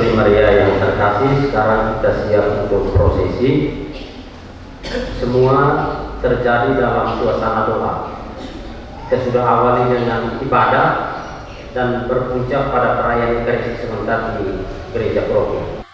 Putri Maria yang terkasih, sekarang kita siap untuk prosesi. Semua terjadi dalam suasana doa. Kita sudah awali dengan ibadah dan berpuncak pada perayaan Ekaristi sebentar di Gereja Paroki.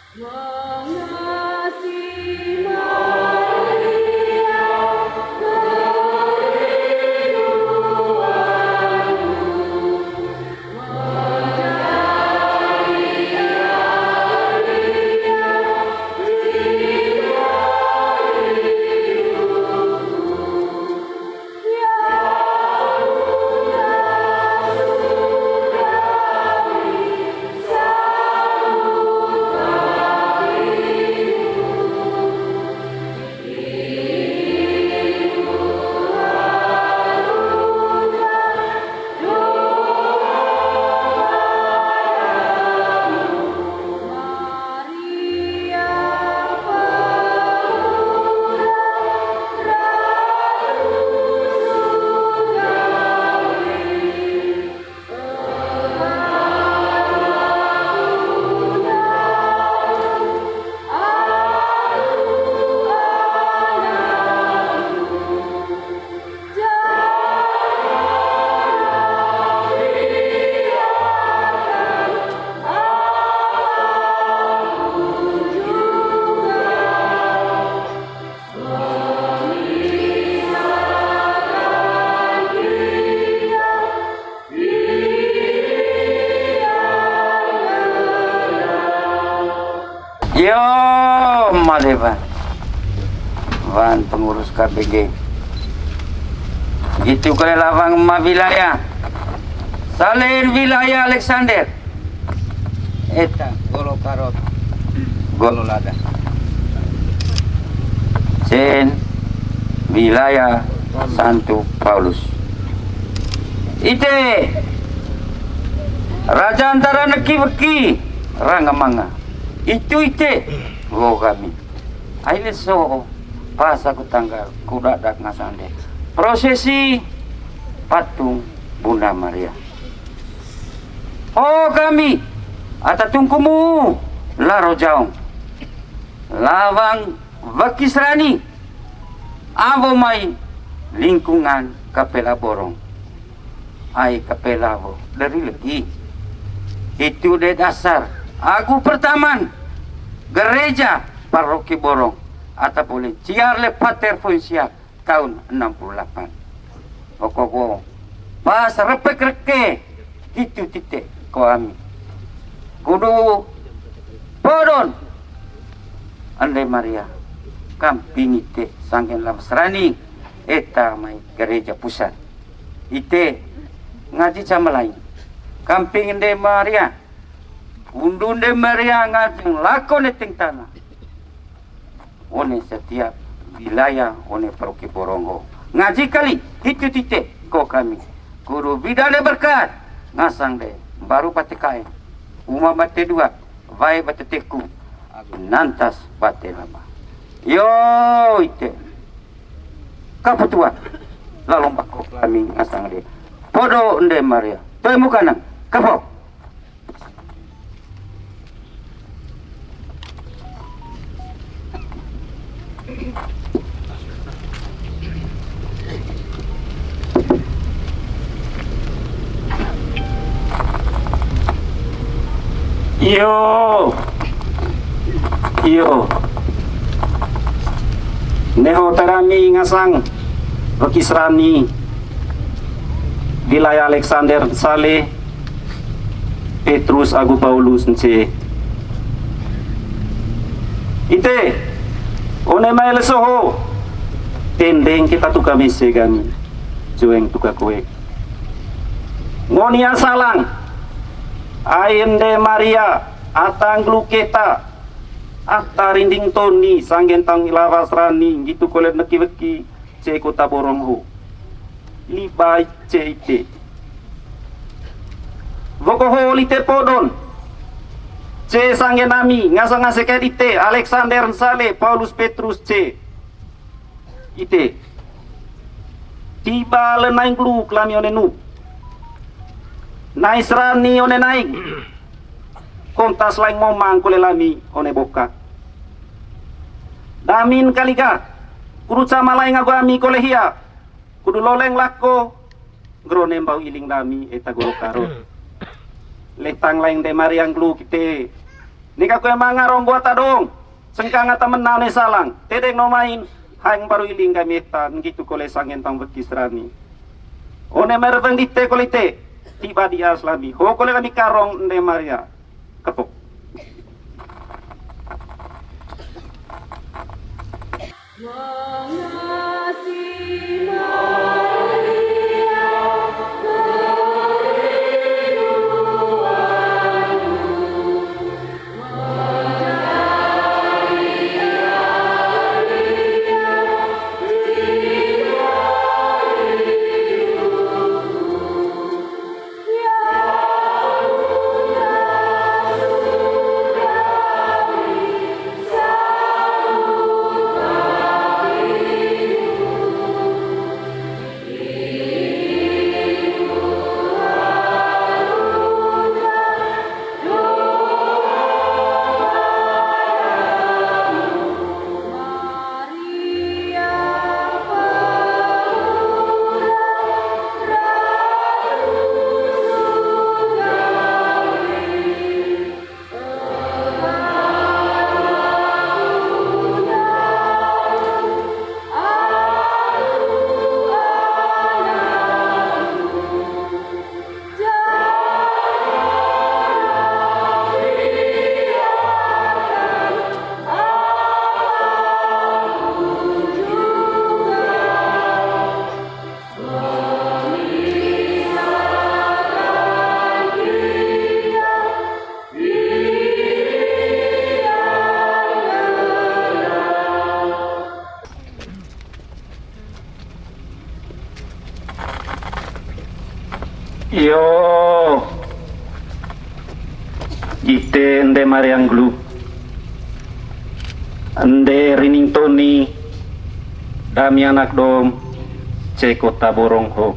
Yo, Malevan, Van pengurus KBG. Gitu kalau lawang ma wilayah, salin wilayah Alexander. Eta golo karot, golo lada. Sen wilayah Santo Paulus. Ite Raja antara neki-beki rangamanga. Itu lo kami. Aile so pas aku tanggal kuda dak ngasande. Prosesi patung Bunda Maria. Oh kami atatungkumu laro jaung. Lawang Vakisrani. Avo mai lingkungan Kapela Borong. Ai Kapela Bo dari lagi. Itu de dasar. Aku pertaman gereja Paroki Borong atau boleh Ciarle Pater Fonsia tahun 68. Pokoknya pas repek-reke itu titik kami kudu podon Andai Maria kamping ite sanggen lamsrani eta mai gereja pusat ite ngaji sama lain kamping Andai Maria undun de Maria ngajeng lakon eteng tanah. One setiap wilayah one Paroki Borongo. Ngaji kali itu titik ko kami. Guru bidane berkat ngasang de baru patekae. Uma bate dua, vai bate teku. Nantas bate lama. Yo ite. Kaputua. Lalu bako kami ngasang de. Podo Ende Maria. Toy mukanang. Kapo. Yo Neho tarami ngasang Vakisrani wilayah Alexander Saleh Petrus Agu Paulus nce ite one maile soho tendeng kita tu kami segami jueng tuka kue ngonia salang Ayende Maria atang gluketa atarinding toni sanggen tang lawas rani gitu kolet neki-weki ce kota Borongho libai ce ite vokoho lite podon ce sanggen nami ngasang ngaseket ite Alexander Saleh Paulus Petrus ce ite tiba lenaing gluk lami onenu Naisrani one naik kontas laing momang kule lami one boka. Damin kaliga kudu sama laing agami kole hia kudu loleng lako grone bau iling dami eta golo karot. Letang laing de mariang glu kite nika ko emang ngarong buat adong sengkang ata menau ne salang tedeng no main haing baru iling kami eta gitu kole sangen tang bekisrani one merveng dite kolite tiba di aslami ho kole kami karong de maria kepok. Yo ite ende mariang glu ende rining toni dami anak dom ce kota borong ho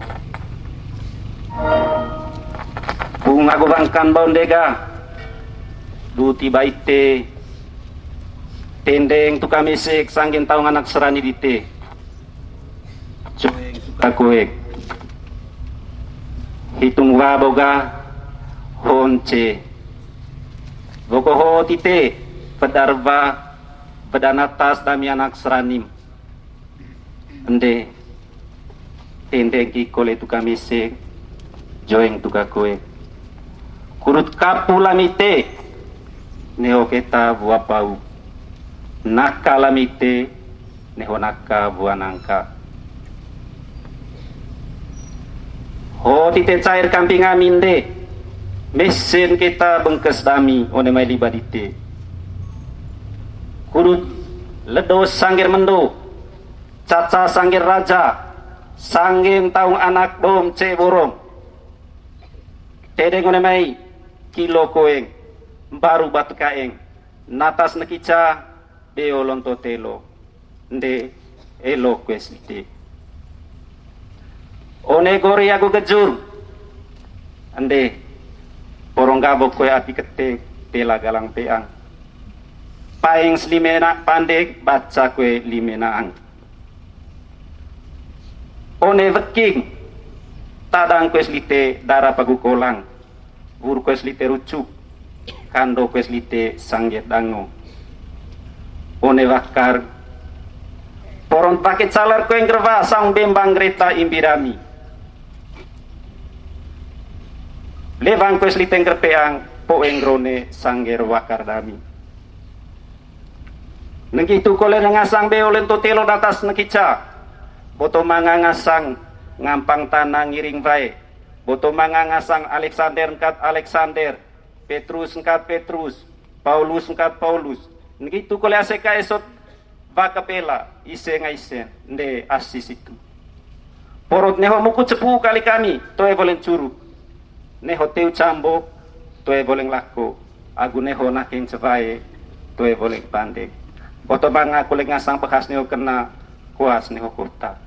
bunga gobangkan baundega du tiba ite tendeng tu kami sek sanggen taung anak serani dite cueng suka kuek hitung wa boga honce boko ho tite pedarva pedanatas dami anak seranim ende tendeng ki kole tu kami se joeng tu kakue kurut kapulamite neho keta bua pau nakalamite neho naka bua nangka ho tite cair kamping amin de mesin kita bengkes dami one mai libadite kurut ledos sanggir mendo caca sanggir raja sanggin taung anak dom ce borong tedeng one mai kilo koeng baru batu kaeng natas nekica deo lonto telo nde elo kwesite one gori aku kejur ande porong gabok kue api ketek tela galang peang paing selimena pandek baca kue limenaang one veking tadang kue selite darah pagukolang bur kue selite rucuk kando kue selite sangget dango one wakar porong paket salar kue ngerva sang bembang kereta imbirami levang kue seliteng kerpeang poeng rone sangger wakar dami negitu kole ngasang beolen to telo datas nekica boto manga ngasang ngampang tanah ngiring bae boto manga ngasang Alexander ngkat Alexander Petrus ngkat Petrus Paulus ngkat Paulus negitu kole aseka esot vakapela ise ngaisen nde asis itu porot neho muku cepu kali kami toe bolen curug neho teu cambok toe boleh laku agu neho naking cepai toe boleh pandek boto banga kulit ngasang bekas neho kena kuas neho kota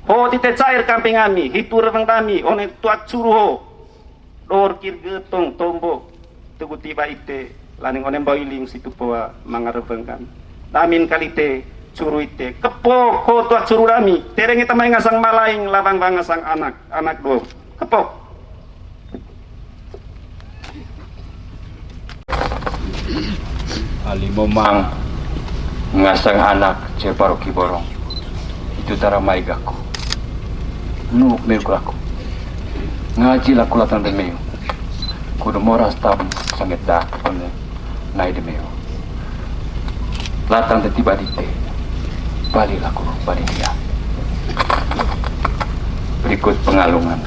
ho tite cair kamping ami hitur bang dami one tuak suruh ho dor kir getong tombo tugu tiba ite laning onem boiling situ poa mangarevengkan namin kalite curu ite kepo ko tua curu rami tereng ita mai ngasang malaing labang bangasang anak do kepo Ali momang ngasang anak ceparo kiborong itu tara maigaku nuk merku aku ngaji laku latan demeo kudu moras tam sanget dak one nai demeo latan tiba dite bali laku bali dia berikut pengalungan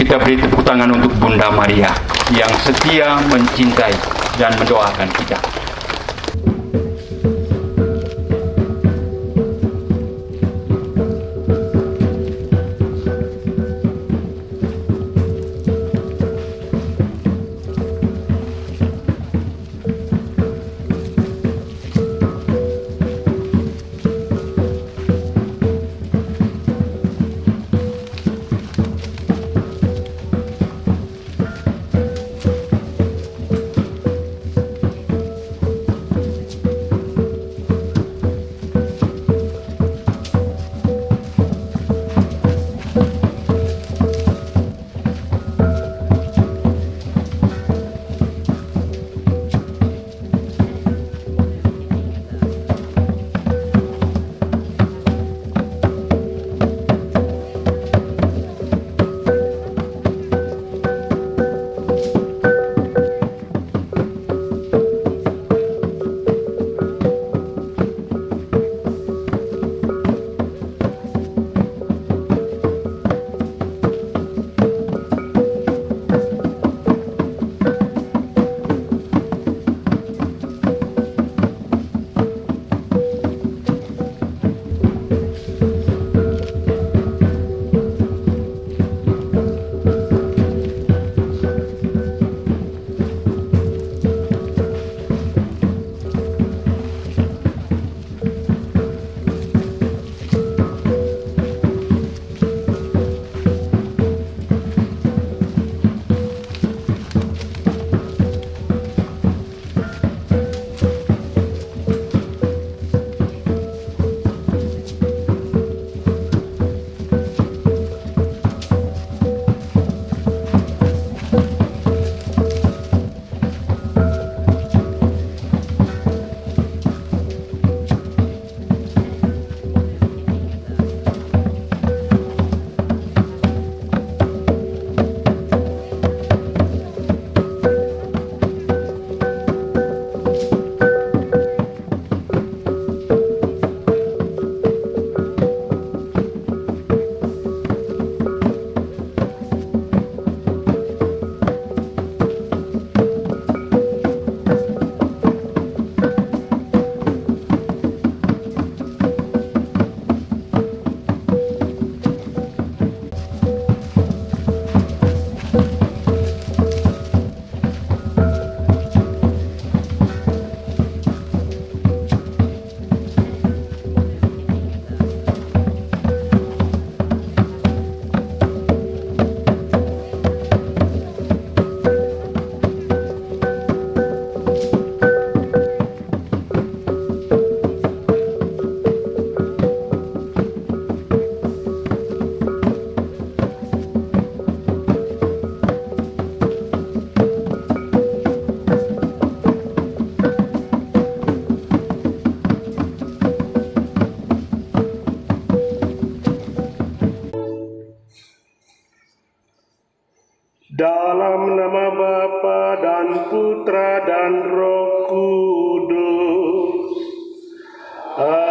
kita beri tepuk tangan untuk Bunda Maria yang setia mencintai dan mendoakan kita. Dalam nama Bapa dan Putra dan Roh Kudus. Amin.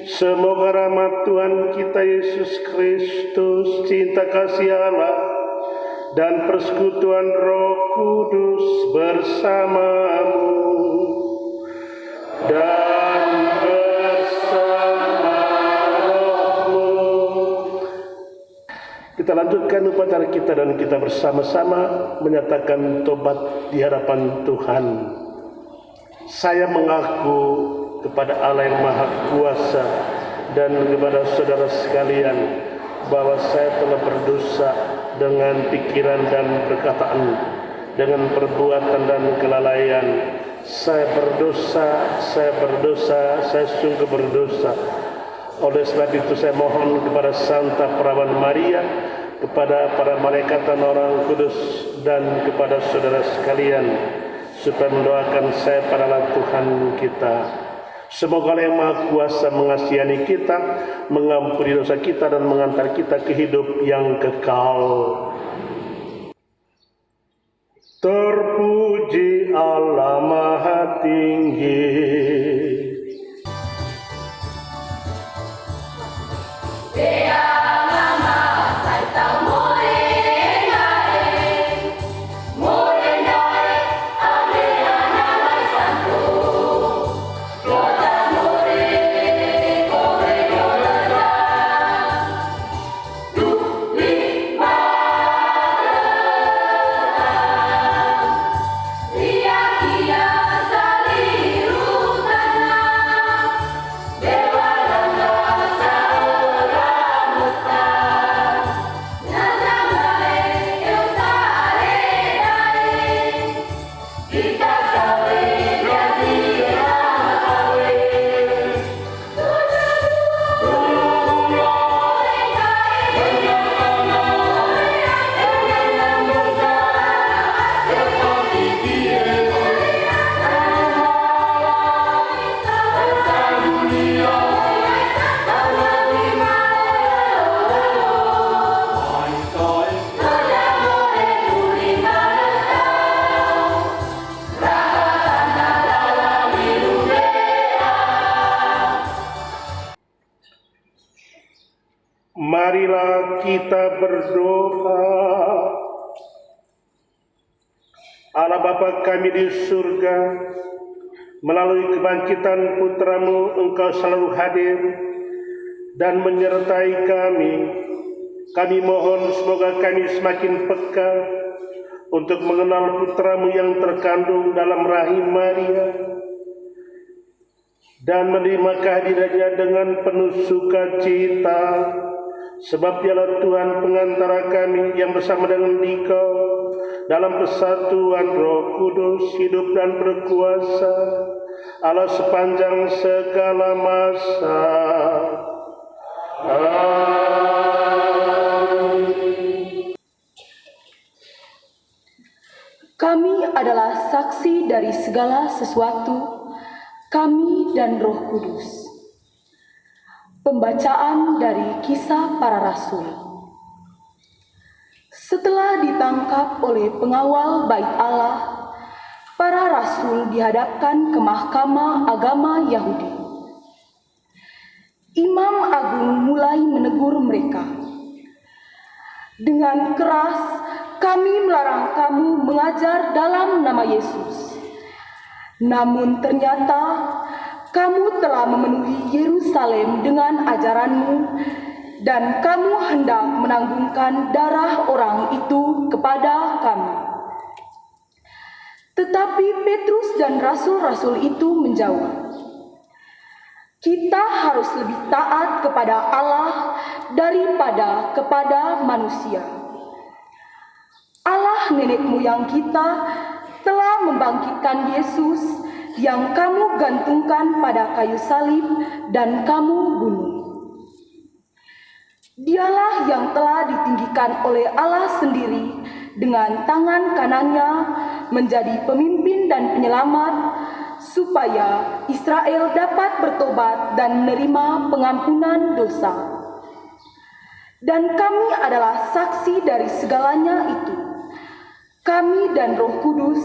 Semoga rahmat Tuhan kita Yesus Kristus, cinta kasih Allah, dan persekutuan Roh Kudus bersamamu dan bersama rohmu. Kita lanjutkan upacara kita dan kita bersama-sama menyatakan tobat di hadapan Tuhan. Saya mengaku kepada Allah yang Maha Kuasa dan kepada saudara sekalian bahwa saya telah berdosa dengan pikiran dan perkataan, dengan perbuatan dan kelalaian. Saya berdosa, saya sungguh berdosa. Oleh sebab itu saya mohon kepada Santa Perawan Maria, kepada para malaikat dan orang kudus, dan kepada saudara sekalian, supaya mendoakan saya pada Tuhan kita. Semoga Allah yang Maha Kuasa mengasihani kita, mengampuni dosa kita, dan mengantar kita ke hidup yang kekal. Terpuji Allah Maha Tinggi. Marilah kita berdoa. Allah Bapa kami di surga, melalui kebangkitan Putra-Mu Engkau selalu hadir dan menyertai kami. Kami mohon semoga kami semakin peka untuk mengenal Putra-Mu yang terkandung dalam rahim Maria dan menerima kehadirannya dengan penuh sukacita. Sebab Dialah Tuhan pengantara kami yang bersama dengan Dikau dalam persatuan Roh Kudus, hidup dan berkuasa Allah sepanjang segala masa. Amin. Kami adalah saksi dari segala sesuatu, kami dan Roh Kudus. Pembacaan dari Kisah Para Rasul. Setelah ditangkap oleh pengawal Bait Allah, para rasul dihadapkan ke Mahkamah Agama Yahudi. Imam Agung mulai menegur mereka. Dengan keras, kami melarang kamu mengajar dalam nama Yesus. Namun ternyata kamu telah memenuhi Yerusalem dengan ajaranmu, dan kamu hendak menanggungkan darah orang itu kepada kami. Tetapi Petrus dan rasul-rasul itu menjawab, kita harus lebih taat kepada Allah daripada kepada manusia. Allah nenek moyang kita telah membangkitkan Yesus yang kamu gantungkan pada kayu salib dan kamu bunuh. Dialah yang telah ditinggikan oleh Allah sendiri dengan tangan kanannya menjadi pemimpin dan penyelamat, supaya Israel dapat bertobat dan menerima pengampunan dosa. Dan kami adalah saksi dari segalanya itu, kami dan Roh Kudus,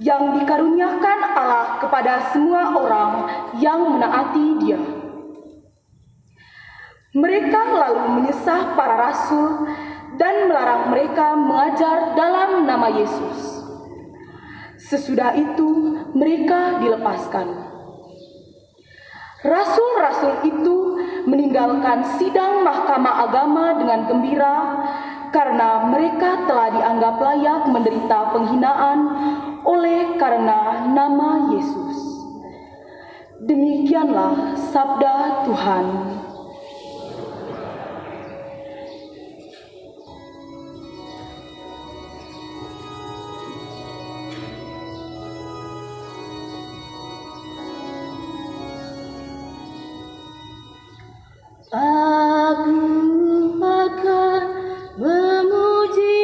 yang dikaruniakan Allah kepada semua orang yang menaati Dia. Mereka lalu menyesah para rasul dan melarang mereka mengajar dalam nama Yesus. Sesudah itu mereka dilepaskan. Rasul-rasul itu meninggalkan sidang Mahkamah Agama dengan gembira karena mereka telah dianggap layak menderita penghinaan oleh karena nama Yesus. Demikianlah sabda Tuhan. Aku akan memuji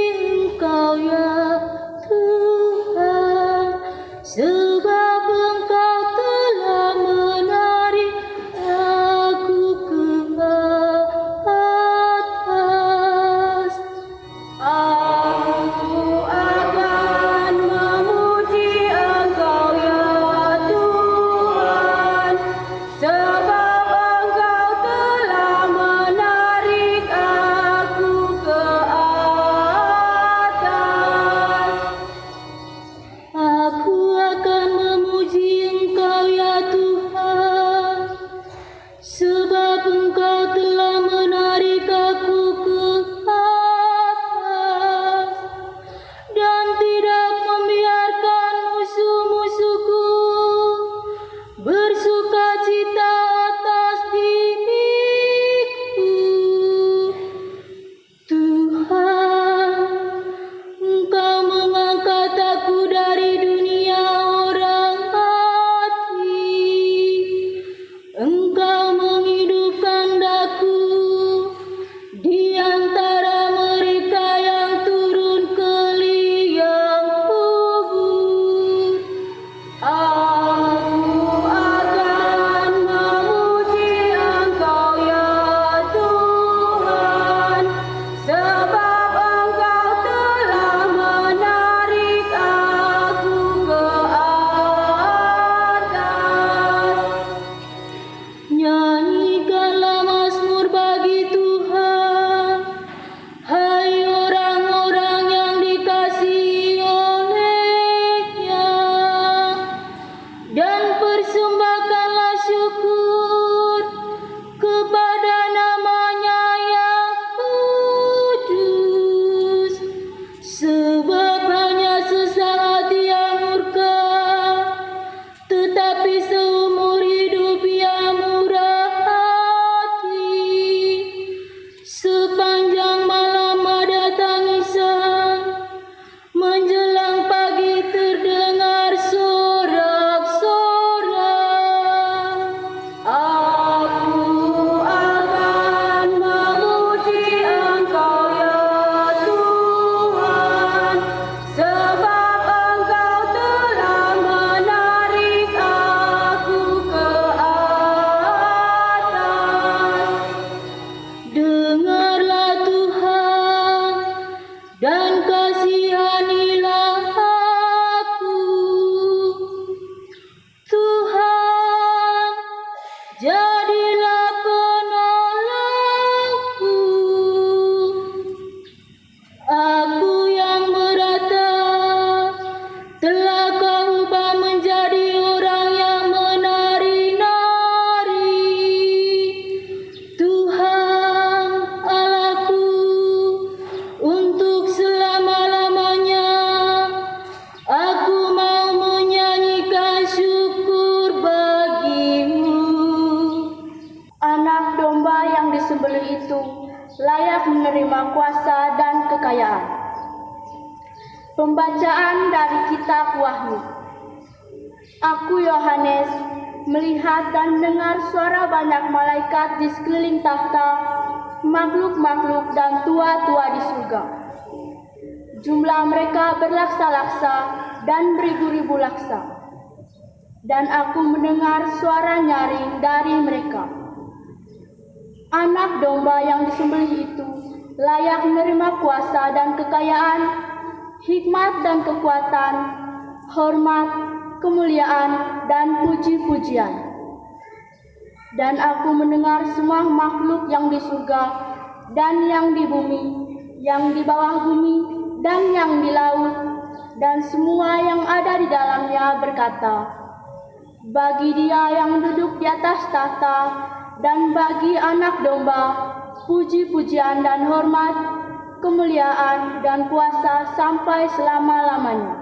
Engkau ya Tuhan, sebab Engkau telah menarik aku ke atas. Aku akan memuji Engkau ya Tuhan, sebab menerima kuasa dan kekayaan. Pembacaan dari Kitab Wahyu. Aku Yohanes melihat dan dengar suara banyak malaikat di sekeliling takhta, makhluk-makhluk dan tua-tua di surga. Jumlah mereka berlaksa-laksa dan beribu-ribu laksa. Dan aku mendengar suara nyaring dari mereka. Anak domba yang disembelih itu layak menerima kuasa dan kekayaan, hikmat dan kekuatan, hormat, kemuliaan, dan puji-pujian. Dan aku mendengar semua makhluk yang di surga dan yang di bumi, yang di bawah bumi, dan yang di laut, dan semua yang ada di dalamnya berkata, bagi Dia yang duduk di atas tahta dan bagi anak domba puji-pujian dan hormat, kemuliaan dan kuasa sampai selama-lamanya.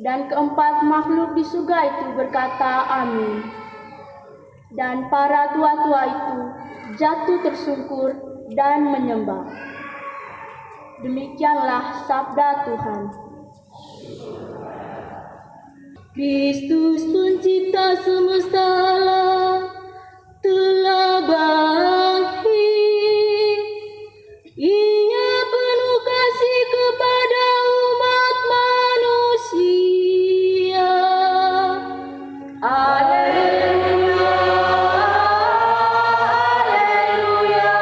Dan keempat makhluk di surga itu berkata, Amin. Dan para tua-tua itu jatuh tersungkur dan menyembah. Demikianlah sabda Tuhan. Kristus pencipta semesta alam telah bangkit. Ia penuh kasih kepada umat manusia. Haleluya, haleluya,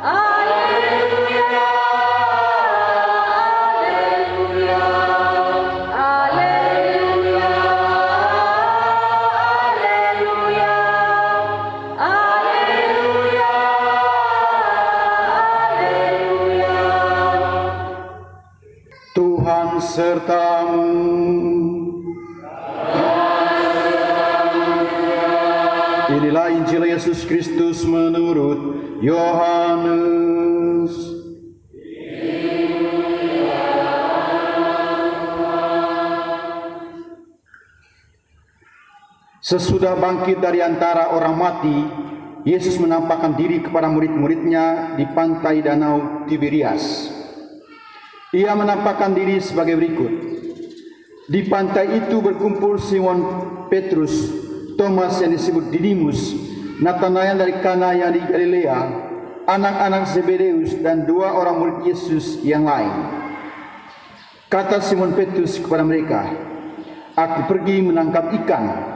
haleluya, haleluya, haleluya, haleluya, haleluya, haleluya. Tuhan sertamu. Inilah Injil Yesus Kristus menurut Yohanes. Sesudah bangkit dari antara orang mati, Yesus menampakkan diri kepada murid-muridnya di pantai Danau Tiberias. Ia menampakkan diri sebagai berikut. Di pantai itu berkumpul Simon Petrus, Thomas yang disebut Didimus, Nathanael dari Kana yang di Galilea, anak-anak Zebedeus, dan 2 orang murid Yesus yang lain. Kata Simon Petrus kepada mereka, "Aku pergi menangkap ikan."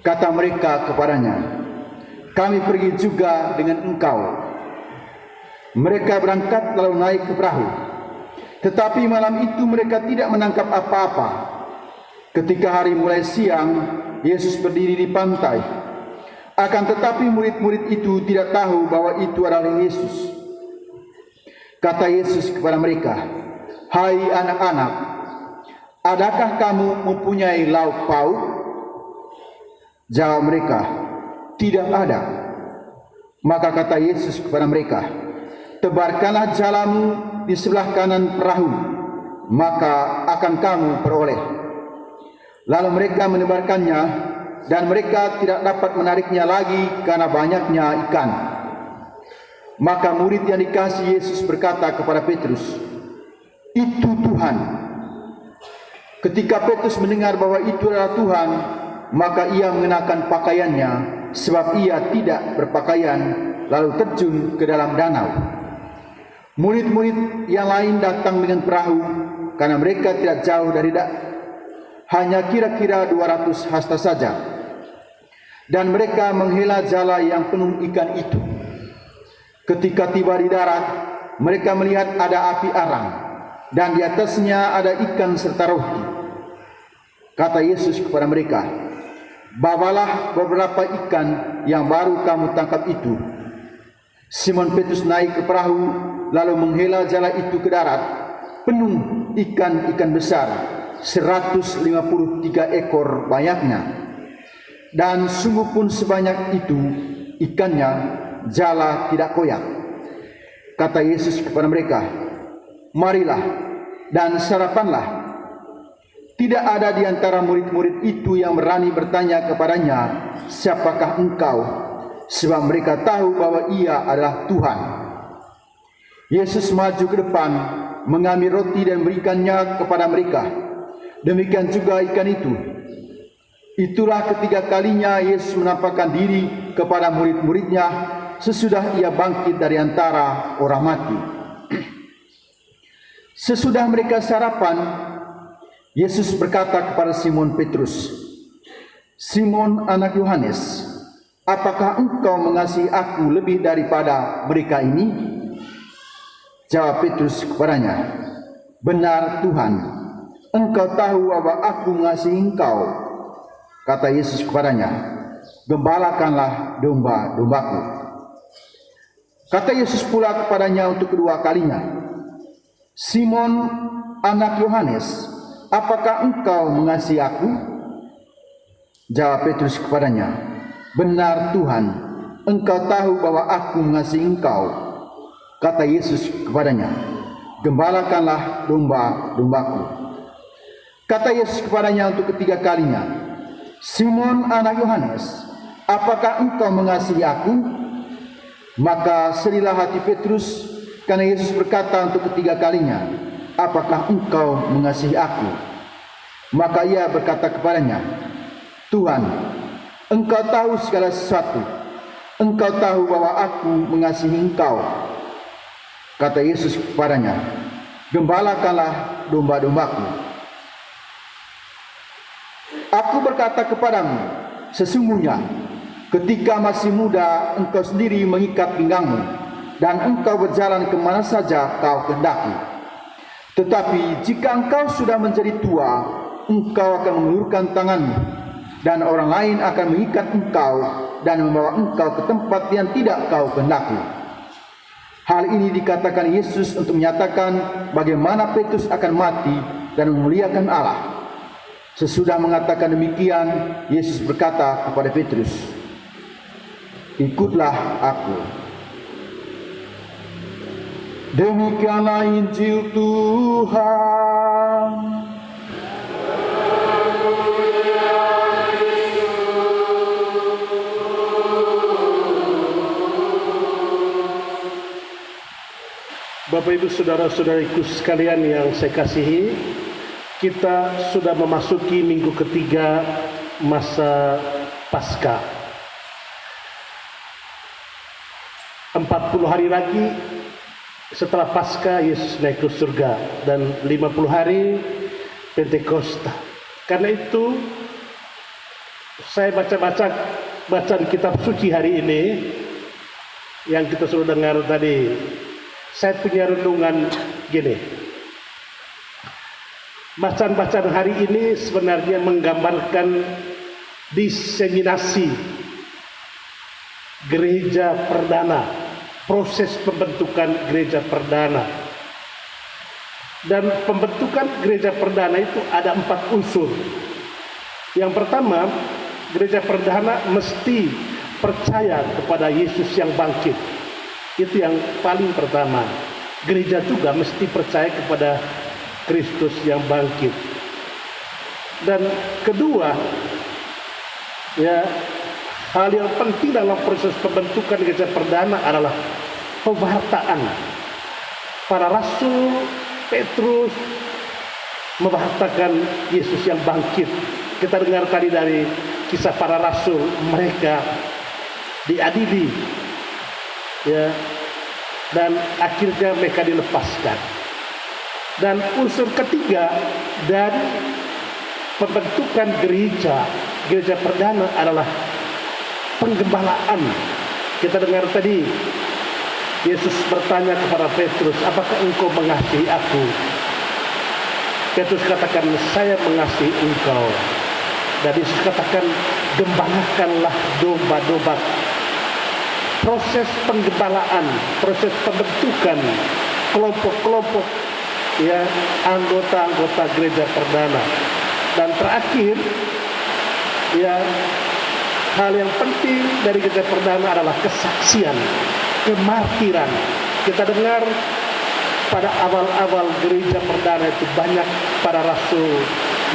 Kata mereka kepadanya, "Kami pergi juga dengan engkau." Mereka berangkat lalu naik ke perahu. Tetapi malam itu mereka tidak menangkap apa-apa. Ketika hari mulai siang, Yesus berdiri di pantai. Akan tetapi murid-murid itu tidak tahu bahwa itu adalah Yesus. Kata Yesus kepada mereka, "Hai anak-anak, adakah kamu mempunyai lauk pauk?" Jawab mereka, "Tidak ada." Maka kata Yesus kepada mereka, "Tebarkanlah jalamu di sebelah kanan perahu, maka akan kamu peroleh." Lalu mereka menebarkannya, dan mereka tidak dapat menariknya lagi karena banyaknya ikan. Maka murid yang dikasihi Yesus berkata kepada Petrus, "Itu Tuhan." Ketika Petrus mendengar bahwa itu adalah Tuhan, maka ia mengenakan pakaiannya, sebab ia tidak berpakaian, lalu terjun ke dalam danau. Murid-murid yang lain datang dengan perahu, karena mereka tidak jauh dari hanya kira-kira 200 hasta saja. Dan mereka menghela jala yang penuh ikan itu. Ketika tiba di darat, mereka melihat ada api arang, dan di atasnya ada ikan serta roti. Kata Yesus kepada mereka, "Bawalah beberapa ikan yang baru kamu tangkap itu." Simon Petrus naik ke perahu, lalu menghela jala itu ke darat, penuh ikan-ikan besar, 153 ekor banyaknya. Dan sungguh pun sebanyak itu ikannya, jala tidak koyak. Kata Yesus kepada mereka, "Marilah dan sarapanlah." Tidak ada di antara murid-murid itu yang berani bertanya kepadanya, "Siapakah engkau?" Sebab mereka tahu bahwa ia adalah Tuhan. Yesus maju ke depan, mengambil roti dan berikannya kepada mereka. Demikian juga ikan itu. Itulah ketiga kalinya Yesus menampakkan diri kepada murid-muridnya sesudah ia bangkit dari antara orang mati. Sesudah mereka sarapan, Yesus berkata kepada Simon Petrus, "Simon anak Yohanes, apakah engkau mengasihi aku lebih daripada mereka ini?" Jawab Petrus kepadanya, "Benar Tuhan, engkau tahu bahwa aku mengasihi engkau." Kata Yesus kepadanya, "Gembalakanlah domba-dombaku." Kata Yesus pula kepadanya untuk kedua kalinya, "Simon anak Yohanes, apakah engkau mengasihi aku?" Jawab Petrus kepadanya, "Benar Tuhan, Engkau tahu bahwa aku mengasihi Engkau." Kata Yesus kepadanya, "Gembalakanlah domba-dombaku." Kata Yesus kepadanya untuk ketiga kalinya, "Simon anak Yohanes, apakah engkau mengasihi aku?" Maka sedihlah hati Petrus karena Yesus berkata untuk ketiga kalinya, "Apakah engkau mengasihi aku?" Maka ia berkata kepadanya, "Tuhan, Engkau tahu segala sesuatu. Engkau tahu bahwa aku mengasihi Engkau." Kata Yesus kepadanya, "Gembalakanlah domba-dombaku. Aku berkata kepadamu, sesungguhnya ketika masih muda engkau sendiri mengikat pinggangmu, dan engkau berjalan kemana saja kau kehendaki. Tetapi jika engkau sudah menjadi tua, engkau akan mengulurkan tanganmu, dan orang lain akan mengikat engkau dan membawa engkau ke tempat yang tidak kau kehendaki." Hal ini dikatakan Yesus untuk menyatakan bagaimana Petrus akan mati dan memuliakan Allah. Sesudah mengatakan demikian, Yesus berkata kepada Petrus, "Ikutlah aku." Demikianlah Injil Tuhan. Bapak Ibu saudara-saudariku sekalian yang saya kasihi, kita sudah memasuki minggu ketiga masa Paskah. 40 hari lagi setelah Paskah Yesus naik ke surga, dan 50 hari Pentakosta. Karena itu saya baca bacaan kitab suci hari ini yang kita sudah dengar tadi. Saya punya renungan gini. Bacaan-bacaan hari ini sebenarnya menggambarkan diseminasi gereja perdana, proses pembentukan gereja perdana. Dan pembentukan gereja perdana itu ada 4 unsur. Yang pertama, gereja perdana mesti percaya kepada Yesus yang bangkit. Itu yang paling pertama. Gereja juga mesti percaya kepada Kristus yang bangkit. Dan kedua, ya, hal yang penting dalam proses pembentukan gereja perdana adalah pembahartaan. Para rasul, Petrus membahartakan Yesus yang bangkit. Kita dengar tadi dari kisah para rasul, mereka diadili, ya, dan akhirnya mereka dilepaskan. Dan unsur ketiga dari pembentukan gereja perdana adalah penggembalaan. Kita dengar tadi Yesus bertanya kepada Petrus, "Apakah engkau mengasihi aku?" Petrus katakan, "Saya mengasihi engkau." Dan Yesus katakan, "Gembalakanlah domba-domba." Proses penggembalaan, proses pembentukan kelompok-kelompok, ya, anggota-anggota gereja perdana. Dan terakhir, ya, hal yang penting dari gereja perdana adalah kesaksian, kemartiran. Kita dengar pada awal-awal gereja perdana itu banyak para rasul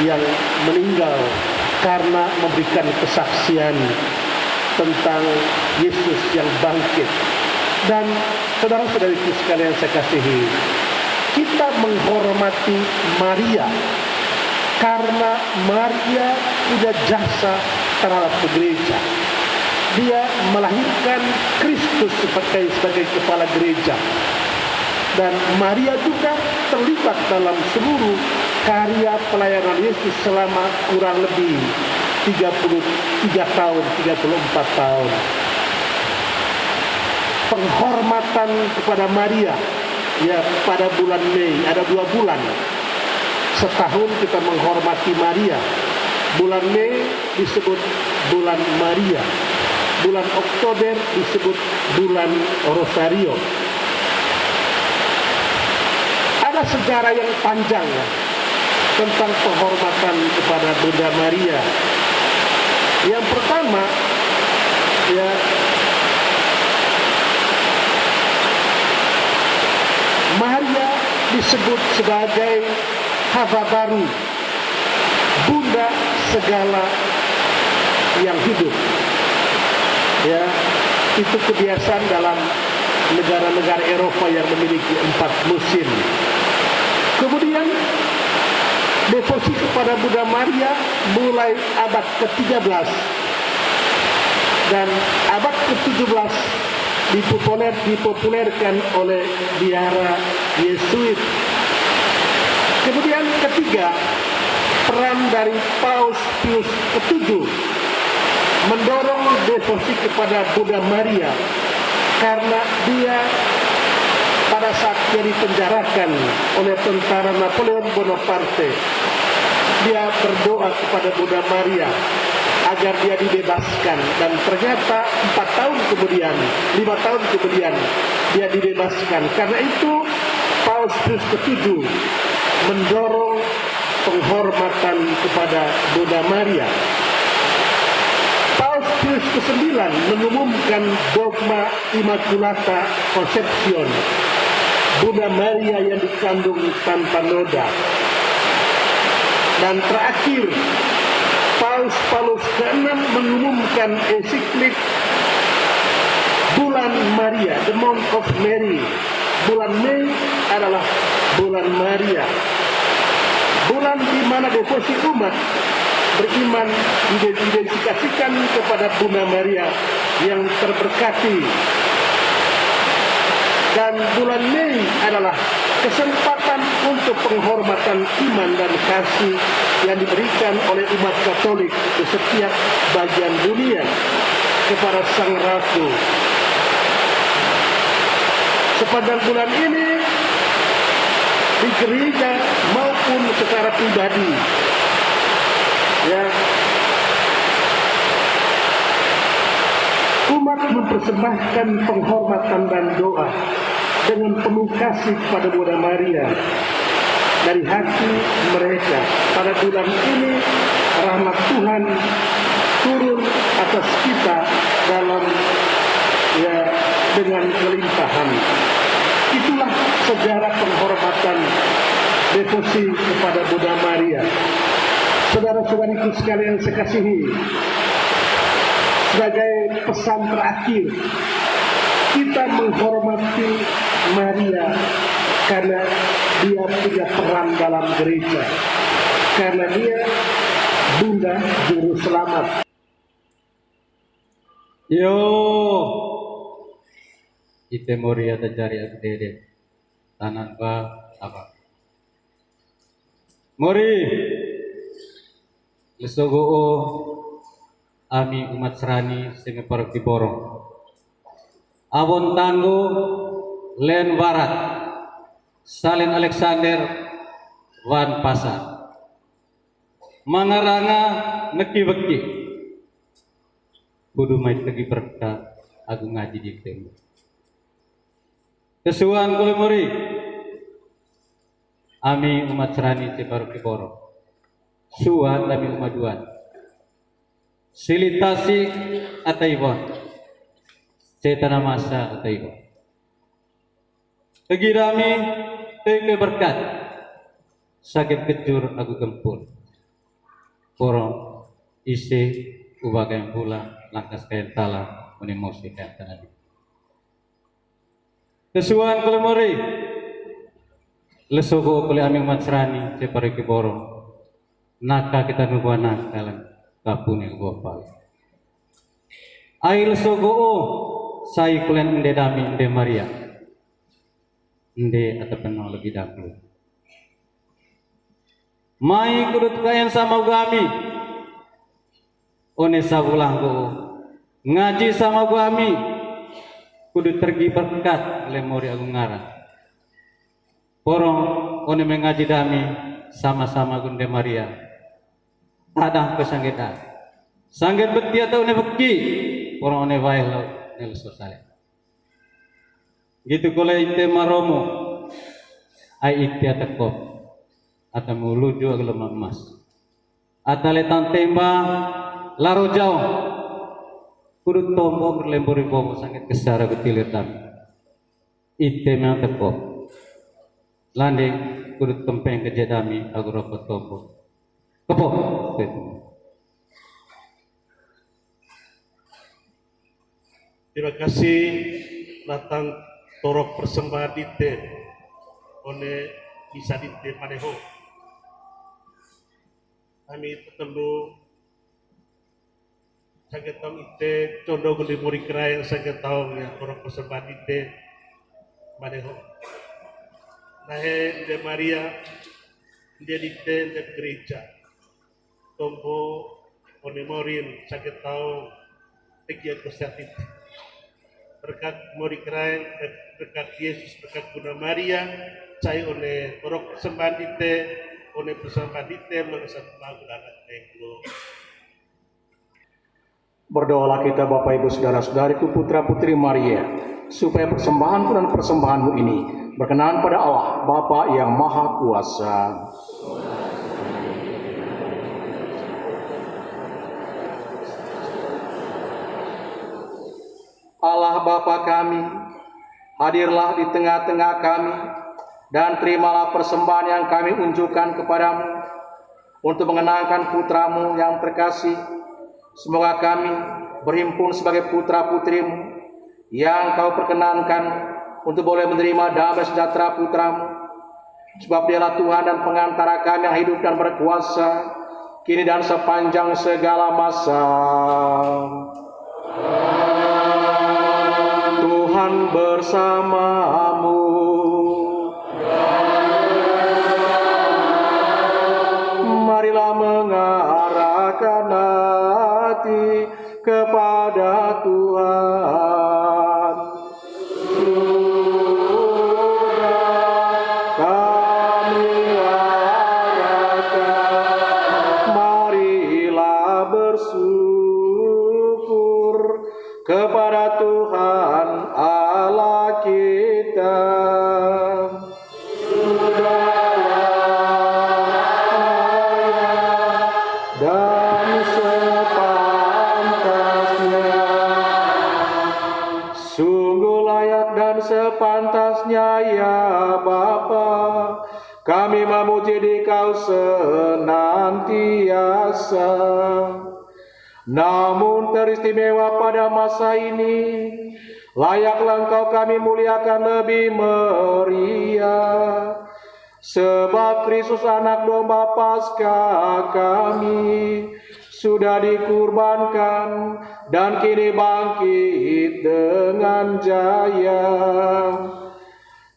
yang meninggal karena memberikan kesaksian tentang Yesus yang bangkit. Dan saudara-saudariku sekalian saya kasihi, kita menghormati Maria karena Maria punya jasa terhadap gereja. Dia melahirkan Kristus sebagai kepala gereja. Dan Maria juga terlibat dalam seluruh karya pelayanan Yesus selama kurang lebih 33 tahun, 34 tahun. Penghormatan kepada Maria, ya, pada bulan Mei, ada 2 bulan. Setahun kita menghormati Maria. Bulan Mei disebut bulan Maria. Bulan Oktober disebut bulan Rosario. Ada sejarah yang panjang, ya, tentang penghormatan kepada Bunda Maria. Yang pertama, Ya, Maria disebut sebagai Hawa baru, bunda segala yang hidup. Ya, itu kebiasaan dalam negara-negara Eropa yang memiliki 4 musim. Kemudian devosi kepada Bunda Maria mulai abad ke-13 dan abad ke-17 dipopulerkan oleh biara Yesuit. Kemudian ketiga, peran dari Paus Pius ke-7 mendorong devosi kepada Bunda Maria karena dia pada saat dia dipenjarakan oleh tentara Napoleon Bonaparte, dia berdoa kepada Bunda Maria agar dia dibebaskan, dan ternyata 4 tahun kemudian, 5 tahun kemudian dia dibebaskan. Karena itu Paus Pius ke-7 mendorong penghormatan kepada Bunda Maria. Paus Pius ke-9 mengumumkan dogma Immaculata Conception, Bunda Maria yang dikandung tanpa noda. Dan terakhir, Paus Paulus ke-6 mengumumkan ensiklik Bulan Maria, The Month of Mary. Bulan Mei adalah bulan Maria, bulan di mana devosi umat beriman diidentifikasikan kepada Bunda Maria yang terberkati. Dan bulan Mei adalah kesempatan untuk penghormatan iman dan kasih yang diberikan oleh umat Katolik di setiap bagian dunia kepada Sang Ratu. Sepanjang bulan ini di gereja maupun secara pribadi, ya, umat mempersembahkan penghormatan dan doa dengan penuh kasih kepada Bunda Maria dari hati mereka. Pada bulan ini rahmat Tuhan turun atas kita dalam, ya, dengan kelimpahan. Itulah sejarah penghormatan devosi kepada Bunda Maria. Saudara-saudariku sekalian saya kasihi, sebagai pesan terakhir, kita menghormati Maria karena dia punya peran dalam gereja, karena dia Bunda Juru Selamat. Yo, ite Moria tajari agdede, tanan ba apa? Mori, lesogoo ami umat serani sing parok diborong. Awon tanggo len barat, Salin Alexander wan pasar. Mangaranga neki beki. Kudu mai tegi berkah agung ngaji di temu. Kesuan kule muri. Ami umat serani te parok diborong. Suan kami umat duan. Silitasi ataibon, cetana masa ataibon. Tegirami tege berkat, sakit kecur aku gempur. Porong isi ubaga yang pula langkas kain tala menimosi kain tanah. Kesuan kelemori, lesogo kule ami umat serani cepari kiborong. Naka kita nubuan nakalan. Kapuni gopal. Ail sogoo sai kulen ende dami ende Maria. Ende atapan lebih dahulu. Mai kudut kayan sama gami. One sabulang go. Ngaji sama gami. Kudut pergi berkat lemori agung ngara. Porong one mengaji dami sama-sama gunde Maria. Ada kesanggetan, sangget beti atau ne beki, orang ne wae lo ne sosale. Gitu kalau ite maromo, ai ite atakop, atau muluju agak emas, atau letan temba laro jauh, kudu tombo berlembori bobo sangat kesara ketilir dami ite memang tepo lande kudu tempeng kejadami agar rapat tombo kepo. Terima kasih datang torok persembahan dite oleh bisa dite paneho. Kami perlu saya tahu ite condong di muri kerai yang saya tahu ya torok persembahan dite paneho. Nah de Maria dia dite de gereja tombo onemorin saya tahu tegian positif. Berkat mori kerain, berkat Yesus, berkat Bunda Maria, saya oleh torok persembahan dite, oleh persembahan dite, mengesat lagu anak negro. Berdoalah kita Bapak Ibu Saudara-saudariku Putra Putri Maria, supaya persembahanku dan persembahanmu ini berkenan pada Allah Bapa yang Maha Kuasa. Allah Bapa kami, hadirlah di tengah-tengah kami, dan terimalah persembahan yang kami unjukkan kepadamu, untuk mengenangkan putramu yang terkasih. Semoga kami berhimpun sebagai putra-putrimu, yang kau perkenankan untuk boleh menerima damai sejahtera putramu. Sebab dialah Tuhan dan pengantara kami yang hidup dan berkuasa, kini dan sepanjang segala masa. Tuhan bersamamu. Marilah mengarahkan hati kepada Tuhan. Sudah kami arahkan, marilah bersyukur kepada Tuhan Allah kita. Dan sepantasnya, sungguh layak dan sepantasnya ya Bapa, kami memuji Dikau senantiasa. Namun teristimewa pada masa ini, layaklah Engkau kami muliakan lebih meriah. Sebab Kristus anak domba Paskah kami sudah dikurbankan dan kini bangkit dengan jaya.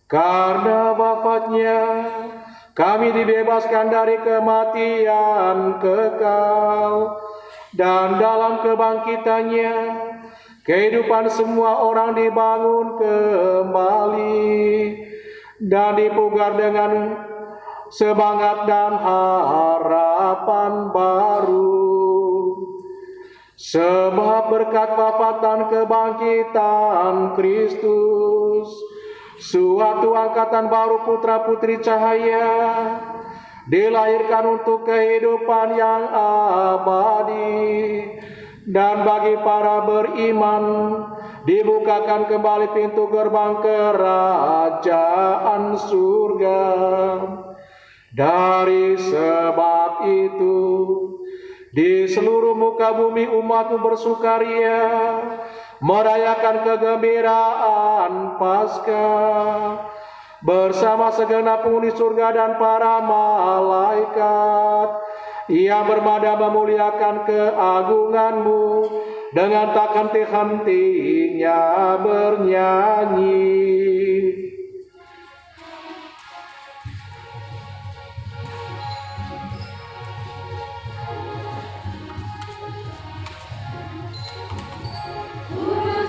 Karena wafatnya kami dibebaskan dari kematian kekal, dan dalam kebangkitannya kehidupan semua orang dibangun kembali dan dipugar dengan semangat dan harapan baru. Sebab berkat wafat dan kebangkitan Kristus, suatu angkatan baru putra-putri cahaya dilahirkan untuk kehidupan yang abadi. Dan bagi para beriman dibukakan kembali pintu gerbang kerajaan surga. Dari sebab itu, di seluruh muka bumi umatmu bersukaria, merayakan kegembiraan Paskah bersama segenap penghuni surga dan para malaikat yang bermada memuliakan keagunganmu dengan tak henti-hentinya bernyanyi.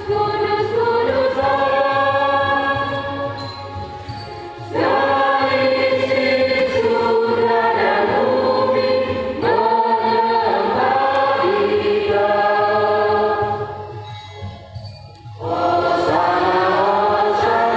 Hosanna, Hosanna.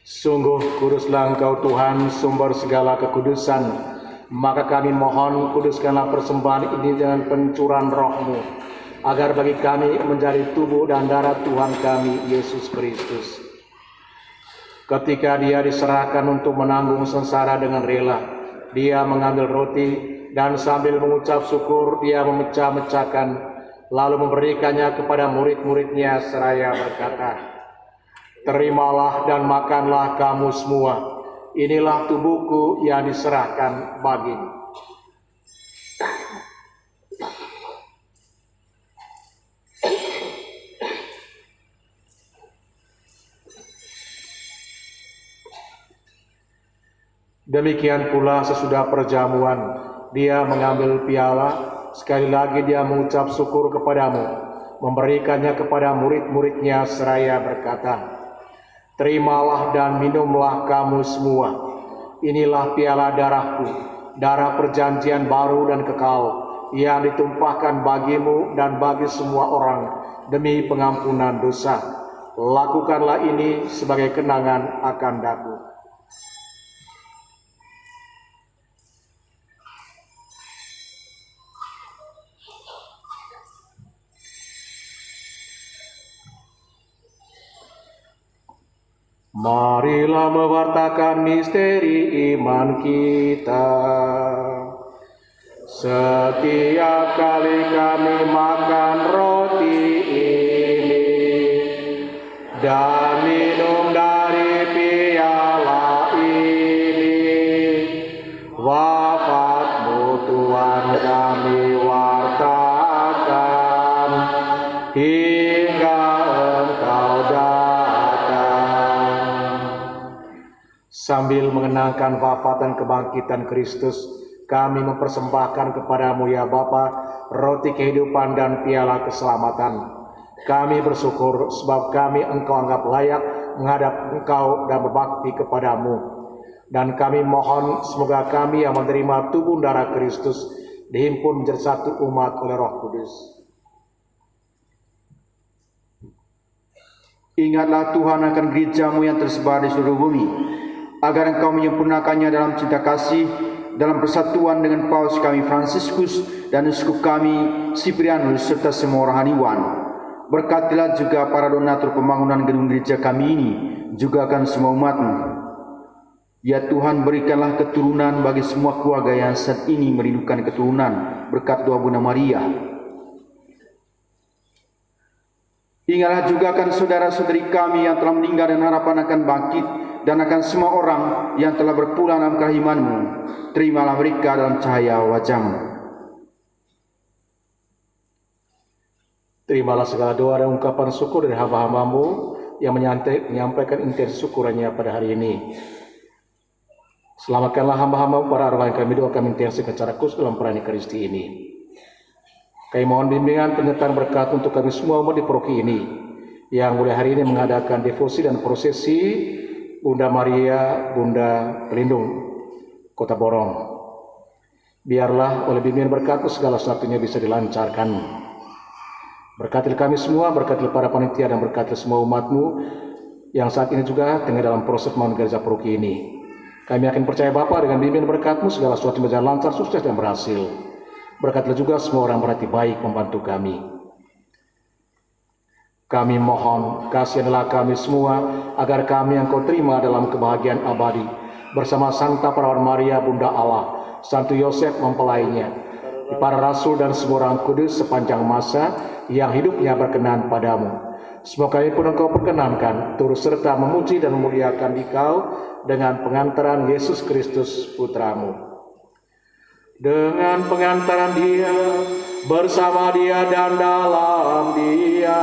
Sungguh kuduslah Engkau Tuhan, sumber segala kekudusan. Maka kami mohon, kuduskanlah persembahan ini dengan pencurahan Roh-Mu, agar bagi kami menjadi tubuh dan darah Tuhan kami, Yesus Kristus. Ketika Dia diserahkan untuk menanggung sengsara dengan rela, Dia mengambil roti dan sambil mengucap syukur, Dia memecah-mecahkan, lalu memberikannya kepada murid-muridnya seraya berkata, "Terimalah dan makanlah kamu semua. Inilah tubuhku yang diserahkan bagimu." Demikian pula sesudah perjamuan, Dia mengambil piala, sekali lagi Dia mengucap syukur kepadamu, memberikannya kepada murid-muridnya seraya berkata, "Terimalah dan minumlah kamu semua. Inilah piala darahku, darah perjanjian baru dan kekal, yang ditumpahkan bagimu dan bagi semua orang demi pengampunan dosa. Lakukanlah ini sebagai kenangan akan daku." Marilah mewartakan misteri iman kita. Setiap kali kami makan roti ini dan minum dari piala ini, wafat-Mu Tuhan kami wartakan hingga Engkau datang. Sambil mengenangkan wafat dan kebangkitan Kristus, kami mempersembahkan kepadamu ya Bapa, roti kehidupan dan piala keselamatan. Kami bersyukur sebab kami Engkau anggap layak menghadap Engkau dan berbakti kepadamu. Dan kami mohon semoga kami yang menerima tubuh darah Kristus dihimpun menjadi satu umat oleh Roh Kudus. Ingatlah Tuhan akan gereja-Mu yang tersebar di seluruh bumi, agar Engkau menyempurnakannya dalam cinta kasih, dalam persatuan dengan Paus kami Fransiskus dan uskup kami Siprianus serta semua rohaniwan. Berkatilah juga para donatur pembangunan gedung gereja kami ini, juga akan semua umat-Mu. Ya Tuhan, berikanlah keturunan bagi semua keluarga yang saat ini merindukan keturunan, berkat doa Bunda Maria. Ingatlah juga akan saudara-saudari kami yang telah meninggal dan harapan akan bangkit, dan akan semua orang yang telah berpulang dalam keiman-Mu. Terimalah mereka dalam cahaya wajah-Mu. Terimalah segala doa dan ungkapan syukur dari hamba-hamba-Mu yang menyampaikan intensi syukurannya pada hari ini. Selamatkanlah hamba-hamba-Mu para arwah yang kami doakan intensi secara khusus dalam perayaan Ekaristi ini. Kami mohon bimbingan penyertaan berkat untuk kami semua umat di paroki ini yang mulai hari ini mengadakan devosi dan prosesi Bunda Maria, Bunda Pelindung Kota Borong. Biarlah oleh bimbingan berkat-Mu segala sesuatunya bisa dilancarkan. Berkatilah kami semua, berkatilah para panitia dan berkatilah semua umat-Mu yang saat ini juga tengah dalam proses membangun gereja paroki ini. Kami akan percaya Bapa dengan bimbingan berkat-Mu segala sesuatu berjalan lancar, sukses dan berhasil. Berkatilah juga semua orang berhati baik membantu kami. Kami mohon, kasihanlah kami semua, agar kami yang Kau terima dalam kebahagiaan abadi, bersama Santa Perawan Maria, Bunda Allah, Santo Yosef mempelainya, para rasul dan semua orang kudus sepanjang masa yang hidupnya berkenan padamu. Semoga kami pun Engkau perkenankan, turut serta memuji dan memuliakan Engkau dengan pengantaran Yesus Kristus Putra-Mu. Dengan pengantaran Dia, bersama Dia dan dalam Dia,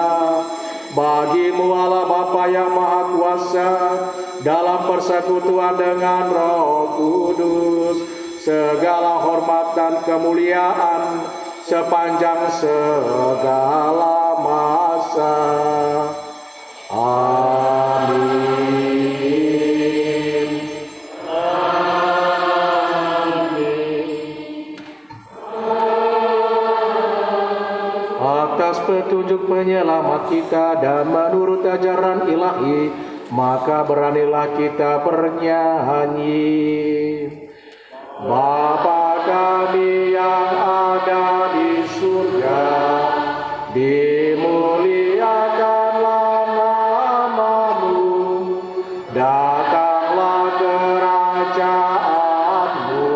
bagi-Mu Allah Bapa yang Maha Kuasa, dalam persekutuan dengan Roh Kudus, segala hormat dan kemuliaan sepanjang segala masa. Amin. Atas petunjuk penyelamat kita dan menurut ajaran ilahi, maka beranilah kita bernyanyi. Bapa kami yang ada di surga, dimuliakanlah namamu, datanglah kerajaanmu,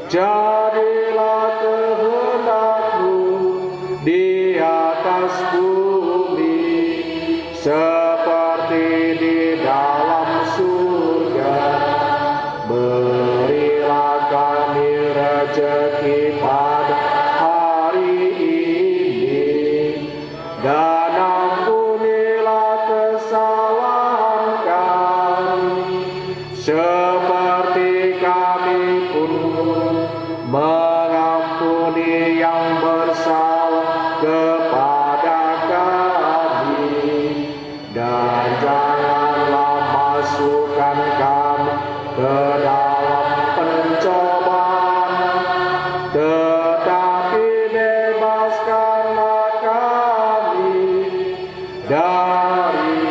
jadilah kehendakmu di atas bumi seperti di dalam surga. Berilah kami rezeki pada hari ini, dan ampunilah kesalahan kami seperti kami pun mengampuni yang bersalah kepada kami, dan janganlah masukkan kami ke dalam pencobaan, tetapi bebaskanlah kami dari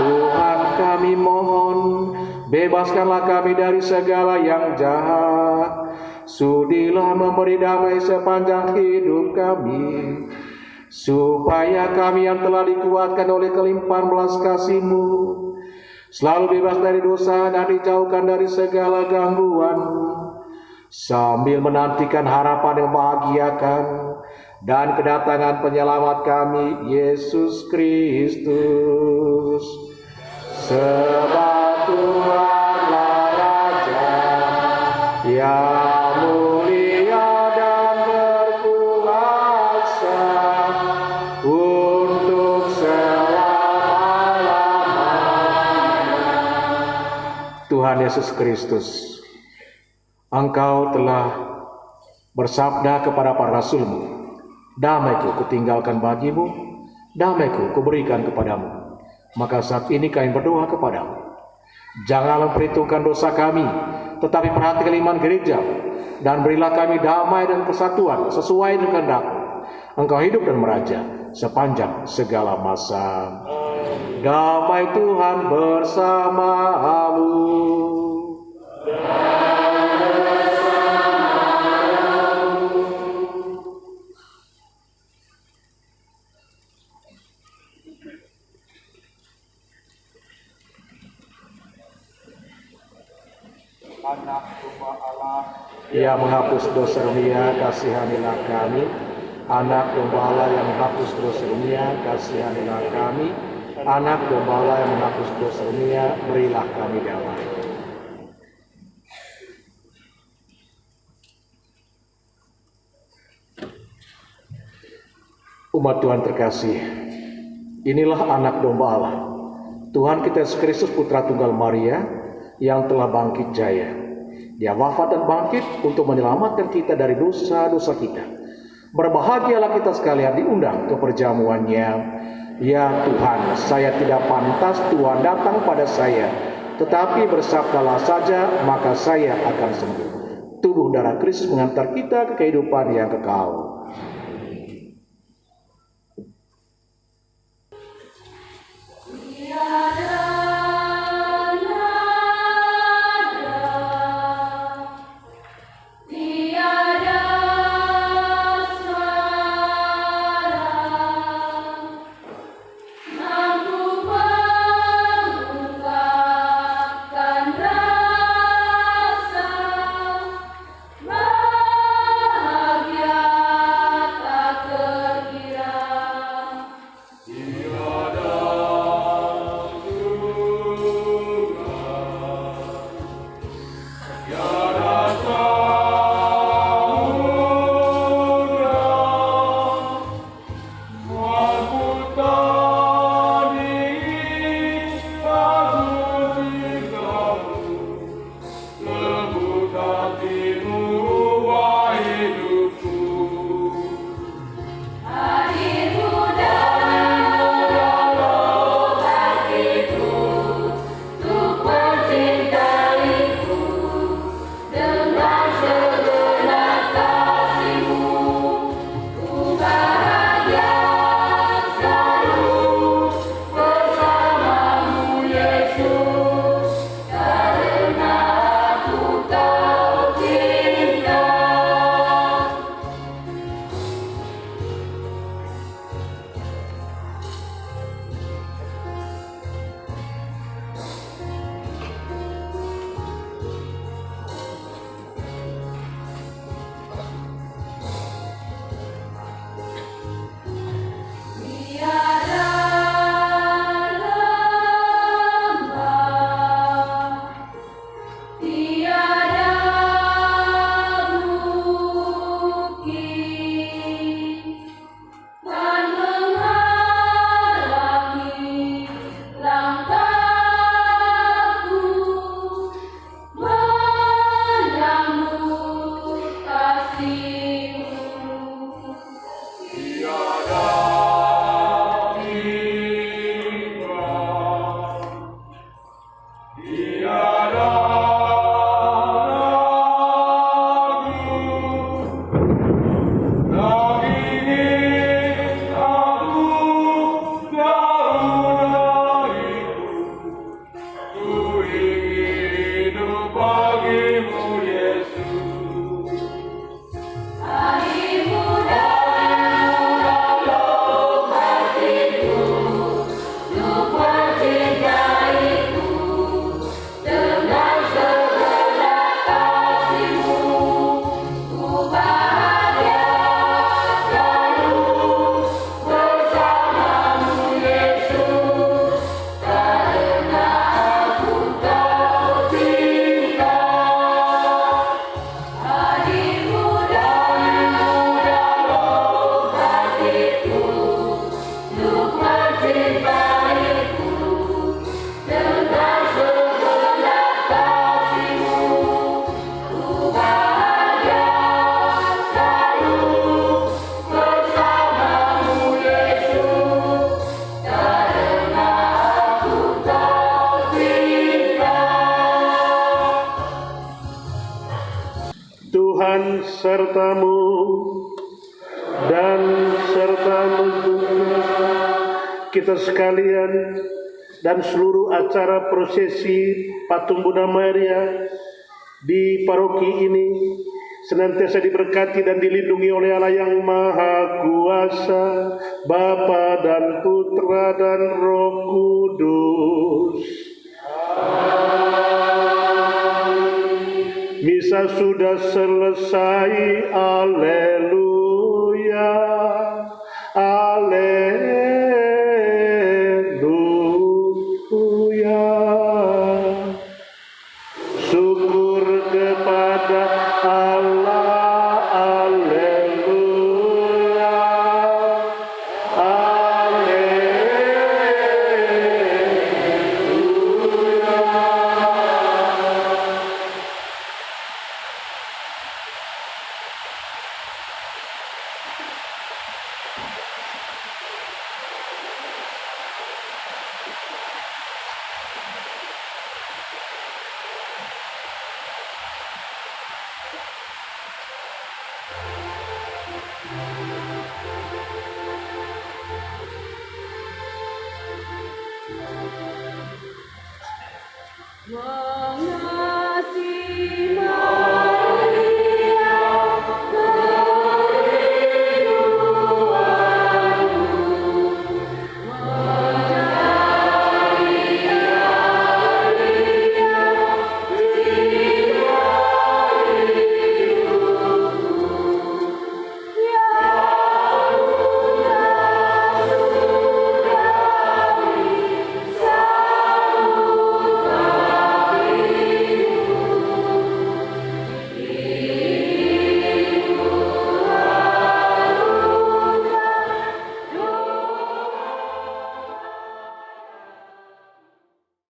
Tuhan kami mohon, bebaskanlah kami dari segala yang jahat. Sudilah memberi damai sepanjang hidup kami, supaya kami yang telah dikuatkan oleh kelimpahan belas kasih-Mu selalu bebas dari dosa dan dijauhkan dari segala gangguan, sambil menantikan harapan yang membahagiakan dan kedatangan penyelamat kami, Yesus Kristus. Sebab Tuhanlah Raja yang mulia dan berkuasa untuk Tuhan Yesus Kristus, Engkau telah bersabda kepada para rasul-Mu, damai-Ku kutinggalkan bagimu, damai-Ku kuberikan kepadamu. Maka saat ini kami berdoa kepadamu, janganlah perhitungkan dosa kami, tetapi perhatikan iman gereja, dan berilah kami damai dan persatuan sesuai dengan kehendak-Mu. Engkau hidup dan meraja sepanjang segala masa. Damai Tuhan bersamamu. Anak domba Allah yang menghapus dosa dunia, kasihanilah kami. Anak domba Allah yang menghapus dosa dunia, kasihanilah kami. Anak domba Allah yang menghapus dosa dunia, berilah kami damai. Umat Tuhan terkasih, inilah anak domba Allah, Tuhan kita Yesus Kristus, Putra Tunggal Maria, yang telah bangkit jaya. Dia wafat dan bangkit untuk menyelamatkan kita dari dosa-dosa kita. Berbahagialah kita sekalian diundang ke perjamuannya. Ya Tuhan, saya tidak pantas Tuhan datang pada saya, tetapi bersabdalah saja, maka saya akan sembuh. Tubuh darah Kristus mengantar kita ke kehidupan yang kekal. Bahagia sertamu dan sertamu juga kita sekalian dan seluruh acara prosesi patung Bunda Maria di paroki ini senantiasa diberkati dan dilindungi oleh Allah yang Maha Kuasa, Bapa dan Putra dan Roh Kudus. Misa sudah selesai, haleluya, haleluya. Syukur kepada Allah, haleluya, haleluya. Wah.